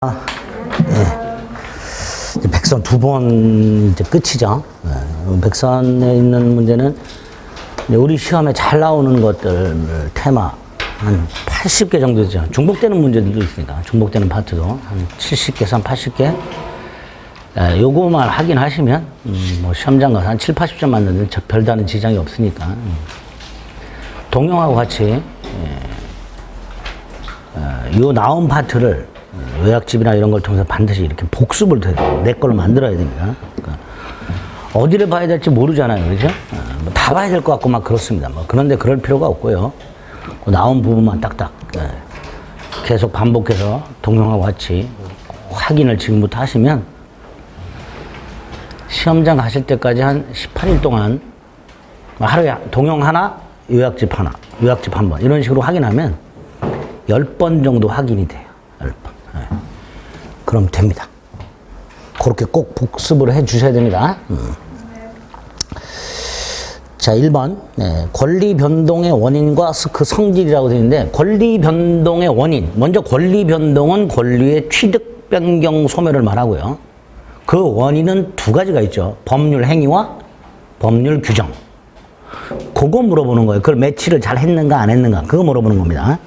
예. 백선 두 번 이제 끝이죠. 예. 백선에 있는 문제는 우리 시험에 잘 나오는 것들 테마 한 80개 정도 되죠. 중복되는 문제들도 있으니까 중복되는 파트도 한 70개에서 한 80개. 예, 요거만 확인하시면 뭐 시험장 가서 한 7, 80점 맞는데 별다른 지장이 없으니까 동영하고 같이 요 나온 파트를 요약집이나 이런 걸 통해서 반드시 이렇게 복습을 내 걸로 만들어야 됩니다. 그러니까 어디를 봐야 될지 모르잖아요. 그죠? 뭐 다 봐야 될 것 같고 막 그렇습니다. 뭐 그런데 그럴 필요가 없고요. 그 나온 부분만 딱딱 계속 반복해서 동영하고 같이 확인을 지금부터 하시면 시험장 가실 때까지 한 18일 동안 하루에 동영 하나, 요약집 하나, 요약집 한 번 이런 식으로 확인하면 10번 정도 확인이 돼요. 10번. 네. 그럼 됩니다. 그렇게 꼭 복습을 해 주셔야 됩니다. 자, 1번. 네. 권리 변동의 원인과 그 성질이라고 되어 있는데, 권리 변동의 원인. 먼저 권리 변동은 권리의 취득, 변경, 소멸을 말하고요. 그 원인은 두 가지가 있죠. 법률 행위와 법률 규정. 그거 물어보는 거예요. 그걸 매치를 잘 했는가 안 했는가. 그거 물어보는 겁니다.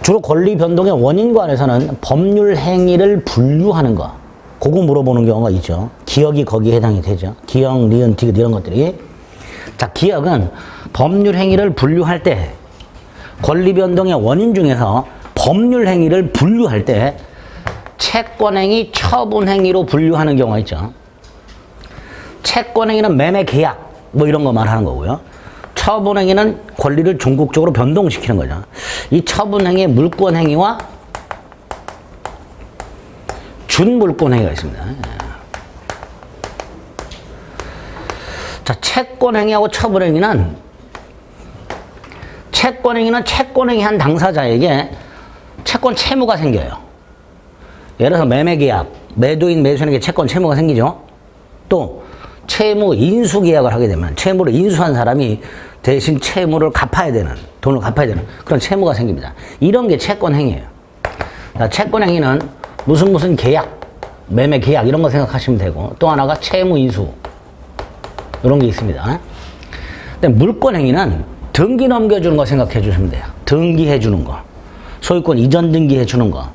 주로 권리 변동의 원인 관해서는 법률 행위를 분류하는 거. 그거 물어보는 경우가 있죠. 기억이 거기에 해당이 되죠. 기억, 니은, 디귿 이런 것들이. 자, 기억은 법률 행위를 분류할 때 권리 변동의 원인 중에서 법률 행위를 분류할 때 채권행위, 처분행위로 분류하는 경우가 있죠. 채권행위는 매매 계약 뭐 이런 거 말하는 거고요. 처분행위는 권리를 종국적으로 변동시키는 거죠. 이 처분행위의 물권행위와 준물권행위가 있습니다. 자, 채권행위하고 처분행위는 채권행위 한 당사자에게 채권 채무가 생겨요. 예를 들어서 매매계약, 매도인, 매수인에게 채권 채무가 생기죠. 또 채무 인수 계약을 하게 되면 채무를 인수한 사람이 대신 채무를 갚아야 되는, 돈을 갚아야 되는 그런 채무가 생깁니다. 이런 게 채권 행위예요. 채권 행위는 무슨 계약, 매매 계약 이런 거 생각하시면 되고, 또 하나가 채무 인수 이런 게 있습니다. 근데 물권 행위는 등기 넘겨주는 거 생각해 주시면 돼요. 등기해 주는 거, 소유권 이전 등기해 주는 거,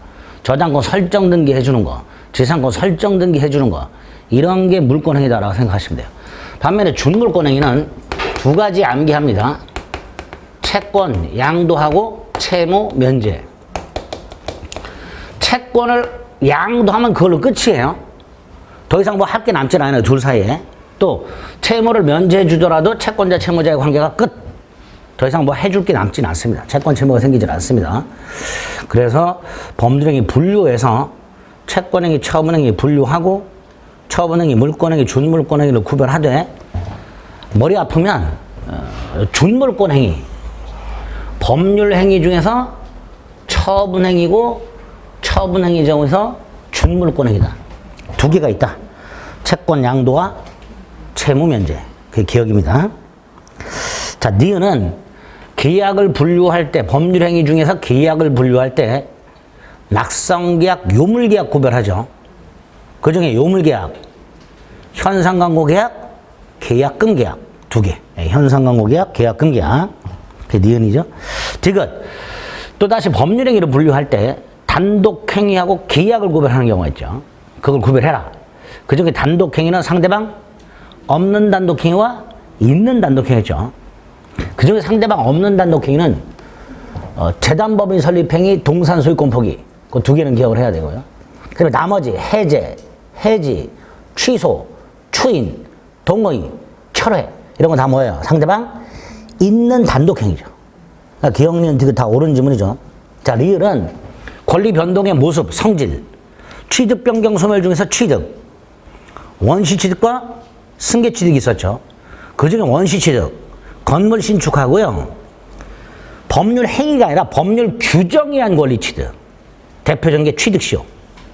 저당권 설정 등기해 주는 거, 재산권 설정 등기해 주는 거, 이런 게 물권 행위다라고 생각하시면 돼요. 반면에 준물권 행위는 두 가지 암기합니다. 채권 양도하고 채무 면제. 채권을 양도하면 그걸로 끝이에요. 더 이상 뭐 할 게 남지 않아요. 둘 사이에. 또 채무를 면제해 주더라도 채권자 채무자의 관계가 끝. 더 이상 뭐 해줄 게 남진 않습니다. 채권 채무가 생기질 않습니다. 그래서 법률행위 분류해서 채권행위, 처분행위 분류하고 처분행위, 물권행위, 준물권행위를 구별하되, 머리 아프면 준물권행위, 법률행위 중에서 처분행위고 처분행위 중에서 준물권행위다. 두 개가 있다. 채권 양도와 채무 면제. 그게 기억입니다. 자, 니은은 계약을 분류할 때, 법률행위 중에서 계약을 분류할 때 낙성계약, 요물계약 구별하죠. 그 중에 요물계약, 현상광고계약, 계약금계약 두 개. 현상광고계약, 계약금계약. 그게 니은이죠. 디귿. 또다시 법률행위를 분류할 때 단독행위하고 계약을 구별하는 경우가 있죠. 그걸 구별해라. 그 중에 단독행위는 상대방 없는 단독행위와 있는 단독행위죠. 그 중에 상대방 없는 단독행위는 재단법인 설립행위, 동산소유권 포기. 그 두 개는 기억을 해야 되고요. 그다음에 나머지 해제, 해지, 취소, 추인, 동의, 철회 이런 건 다 뭐예요? 상대방 있는 단독행위죠. 그러니까 기억니은 디귿 다 옳은 지문이죠. 자, 리을은 권리 변동의 모습, 성질, 취득, 변경, 소멸 중에서 취득, 원시 취득과 승계 취득이 있었죠. 그 중에 원시 취득, 건물 신축하고요. 법률 행위가 아니라 법률 규정에 의한 권리 취득. 대표적인 게 취득시효,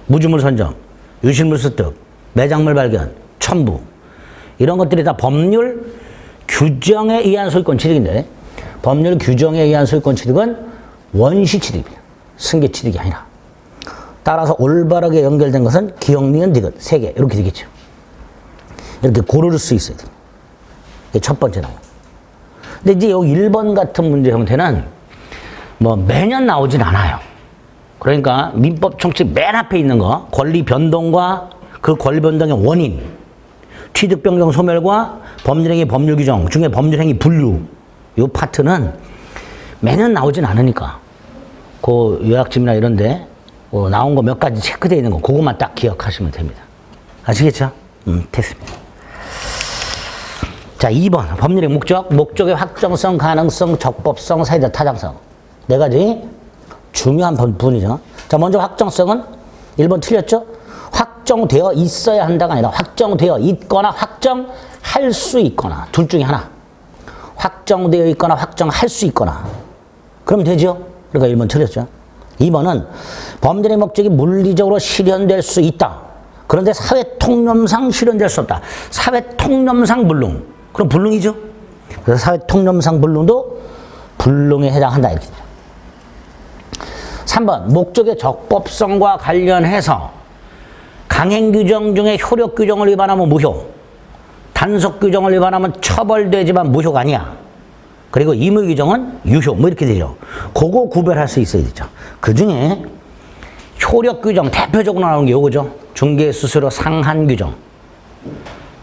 무주물 선정, 유실물 습득, 매장물 발견, 첨부. 이런 것들이 다 법률 규정에 의한 소유권 취득인데, 법률 규정에 의한 소유권 취득은 원시 취득입니다. 승계 취득이 아니라. 따라서 올바르게 연결된 것은 기역, 니은, 디귿 3개 이렇게 되겠죠. 이렇게 고를 수 있어야 돼요. 이게 첫 번째 나와. 근데 이제 여기 1번 같은 문제 형태는 뭐 매년 나오진 않아요. 그러니까 민법 총칙 맨 앞에 있는 거 권리 변동과 그 권리 변동의 원인, 취득 변경 소멸과 법률행위 법률 규정 중에 법률행위 분류 이 파트는 매년 나오진 않으니까 그 요약집이나 이런데 나온 거 몇 가지 체크되어 있는 거 그것만 딱 기억하시면 됩니다. 아시겠죠? 됐습니다. 자, 2번 법률의 목적, 목적의 확정성, 가능성, 적법성, 사회적 타당성 4가지 중요한 부분이죠. 자, 먼저 확정성은 1번 틀렸죠? 확정되어 있어야 한다가 아니라 확정되어 있거나 확정할 수 있거나 둘 중에 하나. 확정되어 있거나 확정할 수 있거나 그럼 되죠? 그러니까 1번 틀렸죠. 2번은 범죄의 목적이 물리적으로 실현될 수 있다. 그런데 사회 통념상 실현될 수 없다. 사회 통념상 불능. 그럼 불능이죠. 그래서 사회 통념상 불능도 불능에 해당한다 이렇게. 3번 목적의 적법성과 관련해서 강행 규정 중에 효력 규정을 위반하면 무효, 단속 규정을 위반하면 처벌되지만 무효가 아니야. 그리고 임의 규정은 유효 뭐 이렇게 되죠. 그거 구별할 수 있어야 되죠. 그 중에 효력 규정 대표적으로 나오는 게 요거죠. 중개 수수료 상한 규정.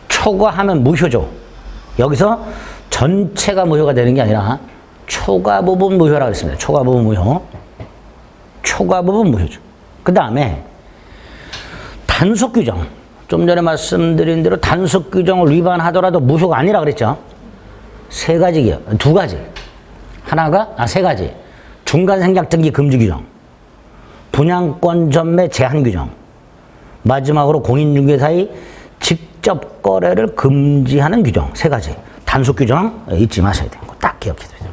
초과하면 무효죠. 여기서 전체가 무효가 되는 게 아니라 초과 부분 무효라고 했습니다. 초과 부분 무효. 초과 부분 무효죠. 그 다음에 단속 규정. 좀 전에 말씀드린 대로 단속 규정을 위반하더라도 무효가 아니라 그랬죠. 3가지요. 2가지. 세 가지. 중간 생략 등기 금지 규정. 분양권 전매 제한 규정. 마지막으로 공인중개사의 직접 거래를 금지하는 규정. 3가지. 단속 규정 잊지 마셔야 돼요. 딱 기억해 두세요.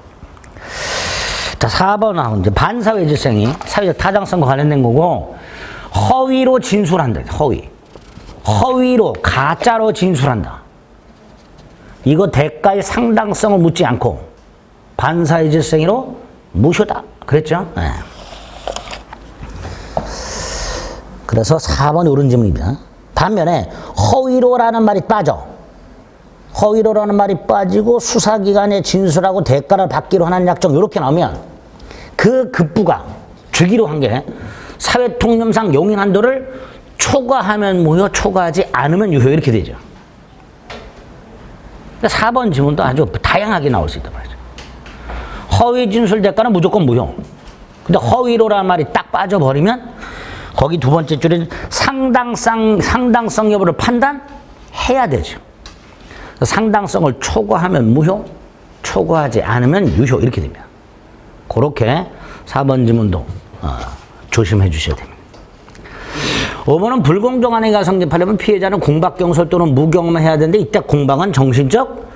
자, 4번은 이제 반사회 질성이 사회적 타당성과 관련된 거고, 허위로 진술한다. 허위로, 가짜로 진술한다. 이거 대가의 상당성을 묻지 않고, 반사회 질성으로 무효다. 그랬죠? 네. 그래서 4번이 옳은 질문입니다. 반면에, 허위로라는 말이 빠져. 허위로라는 말이 빠지고 수사기관에 진술하고 대가를 받기로 하는 약정 이렇게 나오면 그 급부가 주기로 한 게 사회통념상 용인 한도를 초과하면 무효, 초과하지 않으면 유효 이렇게 되죠. 4번 지문도 아주 다양하게 나올 수 있단 말이죠. 허위 진술 대가는 무조건 무효. 근데 허위로라는 말이 딱 빠져버리면 거기 2번째 줄에 상당성 여부를 판단해야 되죠. 상당성을 초과하면 무효, 초과하지 않으면 유효 이렇게 됩니다. 그렇게 4번 지문도 조심해 주셔야 됩니다. 5번은 불공정한 행위가 성립하려면 피해자는 공박경솔 또는 무경험을 해야 되는데 이때 공박은 정신적,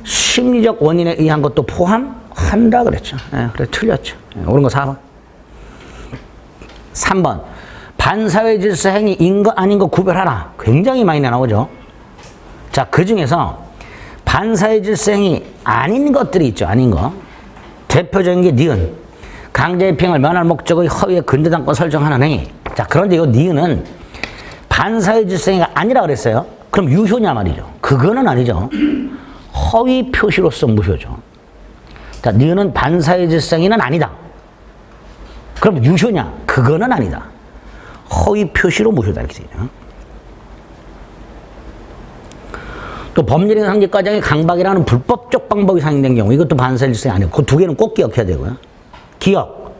심리적 원인에 의한 것도 포함한다 그랬죠. 그래 틀렸죠. 옳은 거 4번. 3번 반사회 질서 행위인 거 아닌 거 구별하라. 굉장히 많이 나오죠. 자, 그 중에서 반사회 질서 행위 아닌 것들이 있죠. 아닌 거. 대표적인 게 니은. 강제입행을 면할 목적의 허위의 근저당권 설정하는 행위. 자, 그런데 이 니은은 반사회 질서 행위가 아니라 그랬어요. 그럼 유효냐 말이죠. 그거는 아니죠. 허위 표시로서 무효죠. 자, 니은은 반사회 질서 행위는 아니다. 그럼 유효냐? 그거는 아니다. 허위 표시로 무효다 이렇게 되죠. 또 법률행 상직 과정에 강박이라는 불법적 방법이 상행된 경우 이것도 반사회 질서 행위 아니에요. 그 2개는 꼭 기억해야 되고요. 기억.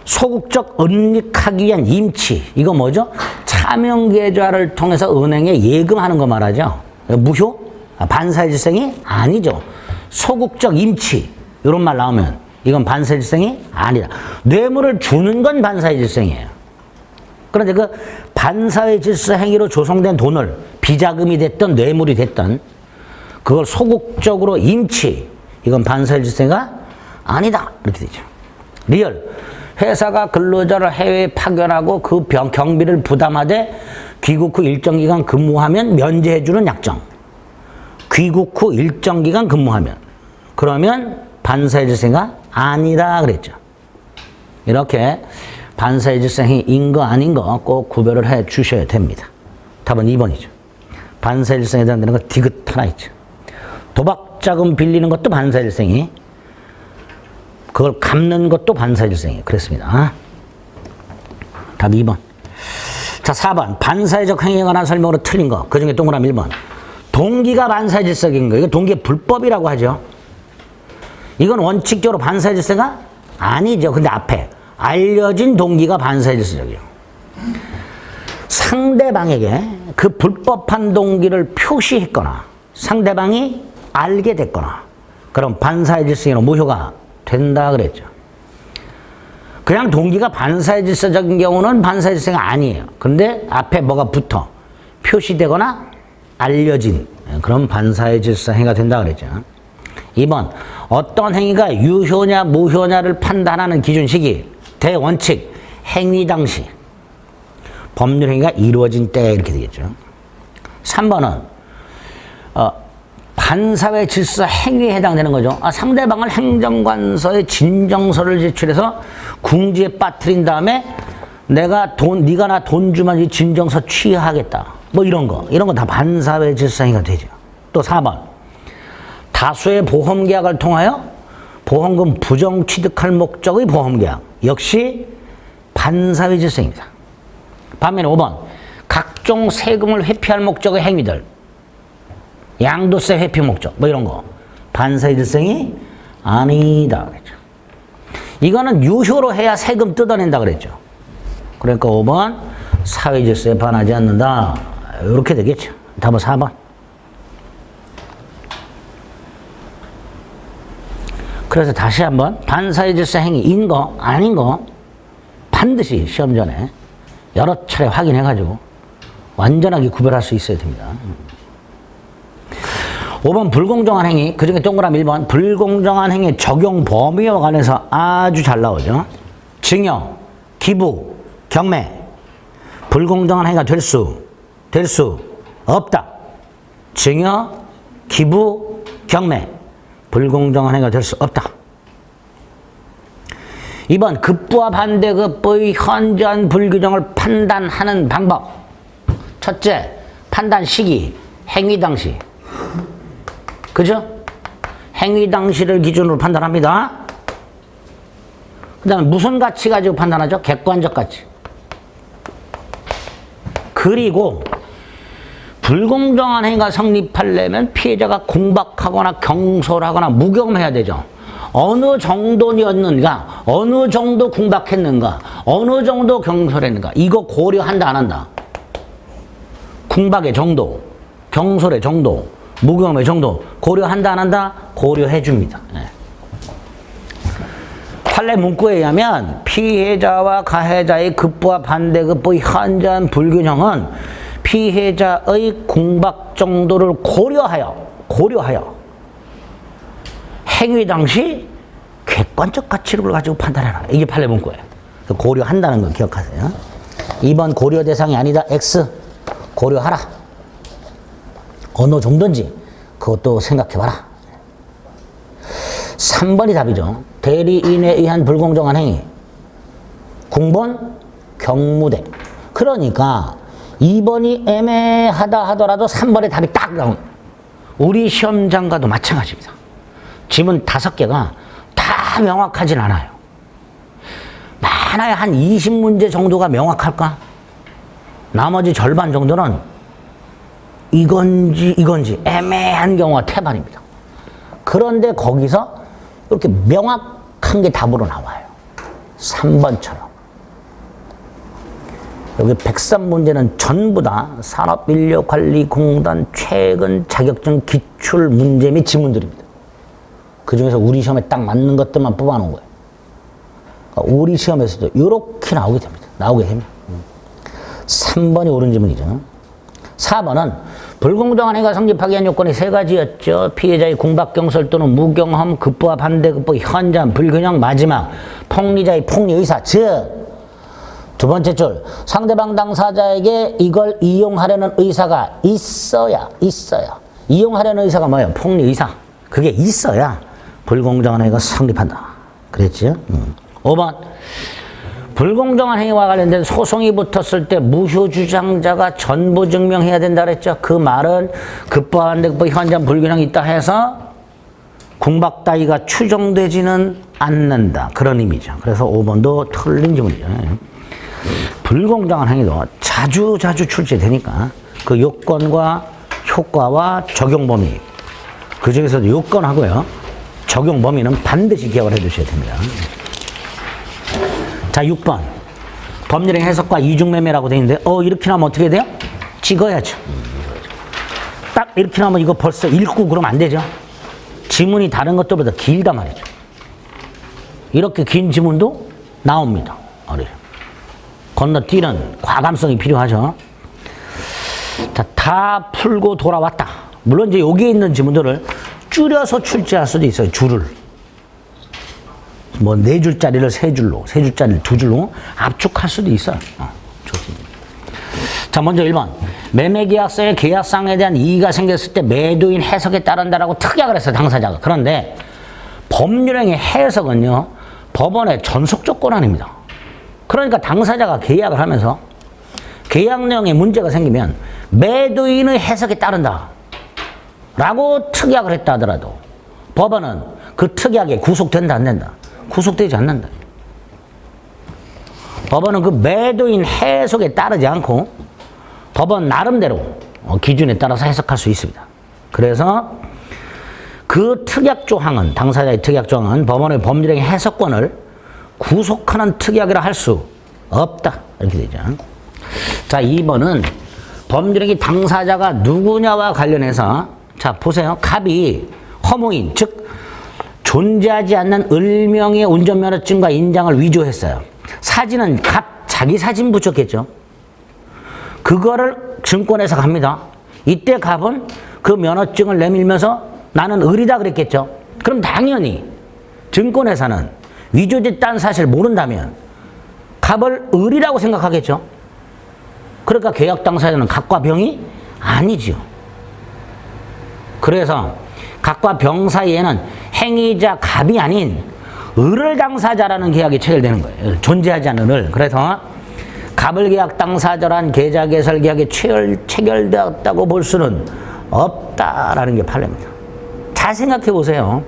소극적 은닉하기 위한 임치. 이거 뭐죠? 차명계좌를 통해서 은행에 예금하는 거 말하죠. 무효? 반사회 질서 행위 아니죠. 소극적 임치. 이런 말 나오면 이건 반사회 질서 행위 아니다. 뇌물을 주는 건 반사회 질서 행위예요. 그런데 그 반사회 질서 행위로 조성된 돈을 비자금이 됐든 뇌물이 됐든 그걸 소극적으로 임치. 이건 반사회 질서 행위가 아니다. 이렇게 되죠. 리얼. 회사가 근로자를 해외에 파견하고 그 경비를 부담하되 귀국 후 일정 기간 근무하면 면제해주는 약정. 귀국 후 일정 기간 근무하면. 그러면 반사회 질서 행위가 아니다 그랬죠. 이렇게 반사의 질서 행위인 거 아닌 거 꼭 구별을 해 주셔야 됩니다. 답은 2번이죠. 반사의 질서에 해당되는 거 디귿 하나 있죠. 도박 자금 빌리는 것도 반사의 질서 행위. 그걸 갚는 것도 반사의 질서 행위. 그랬습니다. 답 2번. 자, 4번. 반사회적 행위에 관한 설명으로 틀린 거. 그 중에 동그라미 1번. 동기가 반사의 질서인 거. 이거 동기의 불법이라고 하죠. 이건 원칙적으로 반사의 질서가 아니죠. 근데 앞에 알려진 동기가 반사의 질서적이에요. 상대방에게 그 불법한 동기를 표시했거나 상대방이 알게 됐거나 그럼 반사의 질서로 무효가 된다 그랬죠. 그냥 동기가 반사의 질서적인 경우는 반사의 질서가 아니에요. 그런데 앞에 뭐가 붙어 표시되거나 알려진 그런 반사의 질서 행위가 된다 그랬죠. 2번 어떤 행위가 유효냐 무효냐를 판단하는 기준식이 대원칙 행위 당시 법률 행위가 이루어진 때 이렇게 되겠죠. 3번은 반사회 질서 행위에 해당되는 거죠. 상대방을 행정관서에 진정서를 제출해서 궁지에 빠뜨린 다음에 네가 나 돈 주면 이 진정서 취하하겠다. 뭐 이런 거 다 반사회 질서 행위가 되죠. 또 4번 다수의 보험계약을 통하여 보험금 부정 취득할 목적의 보험계약 역시 반사회 질서 행위입니다. 반면에 5번 각종 세금을 회피할 목적의 행위들 양도세 회피 목적 뭐 이런 거 반사회 질서 행위 아니다 그랬죠. 이거는 유효로 해야 세금 뜯어낸다 그랬죠. 그러니까 5번 사회 질서에 반하지 않는다 이렇게 되겠죠. 답은 4번. 그래서 다시 한번 반사회 질서 행위인 거 아닌 거 반드시 시험 전에 여러 차례 확인해 가지고 완전하게 구별할 수 있어야 됩니다. 5번 불공정한 행위, 그중에 동그라미 1번 불공정한 행위 적용 범위와 관해서 아주 잘 나오죠. 증여, 기부, 경매 불공정한 행위가 될 수 없다. 증여, 기부, 경매 불공정한 행위가 될 수 없다. 2번 급부와 반대급부의 현저한 불규정을 판단하는 방법. 첫째, 판단 시기, 행위 당시. 그죠? 행위 당시를 기준으로 판단합니다. 그 다음에 무슨 가치 가지고 판단하죠? 객관적 가치. 그리고 불공정한 행위가 성립하려면 피해자가 공박하거나 경솔하거나 무경험해야 되죠. 어느 정도였는가, 어느 정도 궁박했는가, 어느 정도 경솔했는가 이거 고려한다 안 한다. 궁박의 정도, 경솔의 정도, 무경험의 정도 고려한다 안 한다? 고려해 줍니다. 네. 판례 문구에 의하면 피해자와 가해자의 급부와 반대급부의 현저한 불균형은 피해자의 궁박 정도를 고려하여 행위 당시 객관적 가치를 가지고 판단해라. 이게 판례 문구예요. 고려한다는 거 기억하세요. 2번 고려 대상이 아니다. X 고려하라. 어느 정도인지 그것도 생각해봐라. 3번이 답이죠. 대리인에 의한 불공정한 행위. 궁본 경무대. 그러니까 2번이 애매하다 하더라도 3번의 답이 딱 나온. 우리 시험장과도 마찬가지입니다. 지문 5개가 다 명확하진 않아요. 많아야 한 20문제 정도가 명확할까? 나머지 절반 정도는 이건지 애매한 경우가 태반입니다. 그런데 거기서 이렇게 명확한 게 답으로 나와요. 3번처럼. 여기 103문제는 전부 다 산업인력관리공단 최근 자격증 기출 문제 및 지문들입니다. 그 중에서 우리 시험에 딱 맞는 것들만 뽑아놓은 거예요. 그러니까 우리 시험에서도 이렇게 나오게 됩니다. 3번이 옳은 지문이죠. 4번은 불공정한 행위가 성립하기 위한 요건이 3가지였죠. 피해자의 궁박경솔 또는 무경험, 급부와 반대급부, 현저한 불균형, 마지막 폭리자의 폭리의사. 즉 두 번째 줄 상대방 당사자에게 이걸 이용하려는 의사가 있어야 이용하려는 의사가 뭐예요? 폭리의사. 그게 있어야 불공정한 행위가 성립한다. 그랬죠? 5번 불공정한 행위와 관련된 소송이 붙었을 때 무효 주장자가 전부 증명해야 된다 그랬죠. 그 말은 급부한대급부 현장 불균형이 있다 해서 궁박 따위가 추정되지는 않는다. 그런 의미죠. 그래서 5번도 틀린 질문이죠. 불공정한 행위도 자주 출제되니까 그 요건과 효과와 적용 범위, 그 중에서도 요건하고요 적용 범위는 반드시 기억을 해 두셔야 됩니다. 자, 6번 법률행 해석과 이중매매라고 되어 있는데 이렇게 나오면 어떻게 돼요? 찍어야죠. 딱 이렇게 나오면 이거 벌써 읽고 그러면 안 되죠. 지문이 다른 것들보다 길단 말이죠. 이렇게 긴 지문도 나옵니다. 건너뛰는 과감성이 필요하죠. 자, 다 풀고 돌아왔다. 물론 이제 여기에 있는 지문들을 줄여서 출제할 수도 있어요. 줄을. 뭐 4줄짜리를 3줄로, 3줄짜리를 2줄로 압축할 수도 있어요. 좋습니다. 자, 먼저 1번. 매매계약서의 계약상에 대한 이의가 생겼을 때 매도인 해석에 따른다라고 특약을 했어요. 당사자가. 그런데 법률행위 해석은요. 법원의 전속적 권한입니다. 그러니까 당사자가 계약을 하면서 계약 내용에 문제가 생기면 매도인의 해석에 따른다 라고 특약을 했다 하더라도 법원은 그 특약에 구속된다 안 된다? 구속되지 않는다. 법원은 그 매도인 해석에 따르지 않고 법원 나름대로 기준에 따라서 해석할 수 있습니다. 그래서 그 특약 조항은, 당사자의 특약 조항은 법원의 법률행위 해석권을 구속하는 특약이라 할 수 없다. 이렇게 되죠. 자, 2번은 법률행위 당사자가 누구냐와 관련해서 자, 보세요. 갑이 허무인, 즉 존재하지 않는 을명의 운전면허증과 인장을 위조했어요. 사진은 갑 자기 사진 붙였겠죠. 그거를 증권회사 갑니다. 이때 갑은 그 면허증을 내밀면서 나는 을이다 그랬겠죠. 그럼 당연히 증권회사는 위조됐다는 사실을 모른다면 갑을 을이라고 생각하겠죠. 그러니까 계약 당사자는 갑과 병이 아니지요. 그래서 갑과 병 사이에는 행위자 갑이 아닌 을을 당사자라는 계약이 체결되는 거예요. 존재하지 않는 을. 그래서 갑을 계약 당사자란 계좌 개설 계약이 체결되었다고 볼 수는 없다라는 게 판례입니다. 잘 생각해 보세요.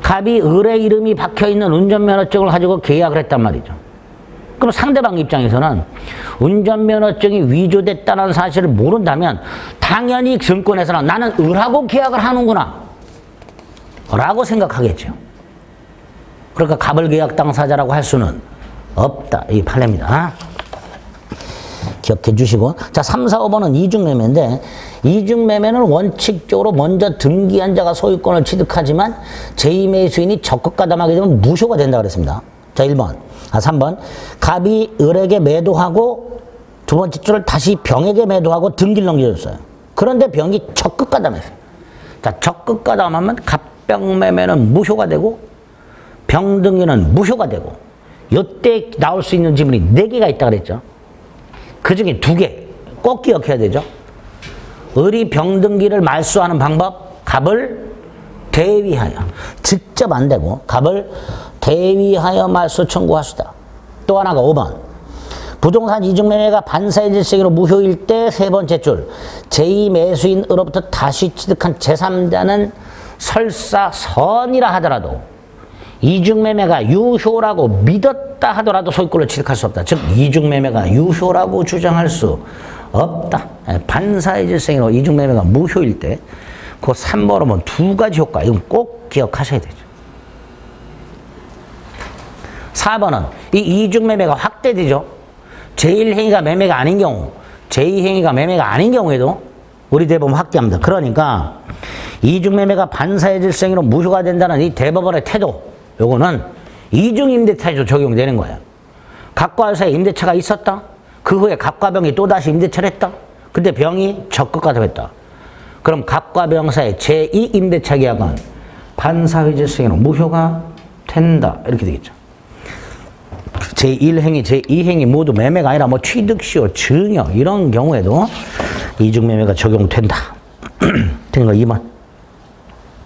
갑이 을의 이름이 박혀있는 운전면허증을 가지고 계약을 했단 말이죠. 그럼 상대방 입장에서는 운전면허증이 위조됐다는 사실을 모른다면 당연히 증권회사는 나는 을하고 계약을 하는구나 라고 생각하겠죠. 그러니까 갑을 계약 당사자라고 할 수는 없다. 이 판례입니다. 기억해 주시고. 자, 3, 4, 5번은 이중매매인데 이중매매는 원칙적으로 먼저 등기한 자가 소유권을 취득하지만 제2매수인이 적극 가담하게 되면 무효가 된다고 그랬습니다. 자, 3번. 갑이 을에게 매도하고 두 번째 줄을 다시 병에게 매도하고 등기를 넘겨줬어요. 그런데 병이 적극 가담했어요. 자, 적극 가담하면 갑병매매는 무효가 되고 병등기는 무효가 되고 이때 나올 수 있는 지문이 4개가 있다고 그랬죠. 그 중에 2개 꼭 기억해야 되죠. 을이 병등기를 말소하는 방법, 갑을 대위하여, 직접 안 되고 갑을 대위하여 말소 청구하수다. 또 하나가 5번. 부동산 이중매매가 반사의 질서로 무효일 때 3번째 줄 제2매수인으로부터 다시 취득한 제3자는 설사 선이라 하더라도 이중매매가 유효라고 믿었다 하더라도 소유권을 취득할 수 없다. 즉 이중매매가 유효라고 주장할 수 없다. 반사의 질서로 이중매매가 무효일 때 그 3번으로는 2가지 효과. 이건 꼭 기억하셔야 되죠. 4번은 이 이중매매가 확대되죠. 제1행위가 매매가 아닌 경우, 제2행위가 매매가 아닌 경우에도 우리 대법원 확대합니다. 그러니까 이중매매가 반사의 질서로 무효가 된다는 이 대법원의 태도, 요거는 이중임대차에도 적용되는 거예요. 갑과 을 사이에 임대차가 있었다. 그 후에 갑과 병이 또다시 임대차를 했다. 근데 병이 적극 가담했다. 그럼 갑과 병 사이의 제2임대차 계약은 반사의 질서로 무효가 된다. 이렇게 되겠죠. 제1행위, 제2행위 모두 매매가 아니라 뭐 취득시효, 증여 이런 경우에도 이중매매가 적용된다. 되는 거 2번.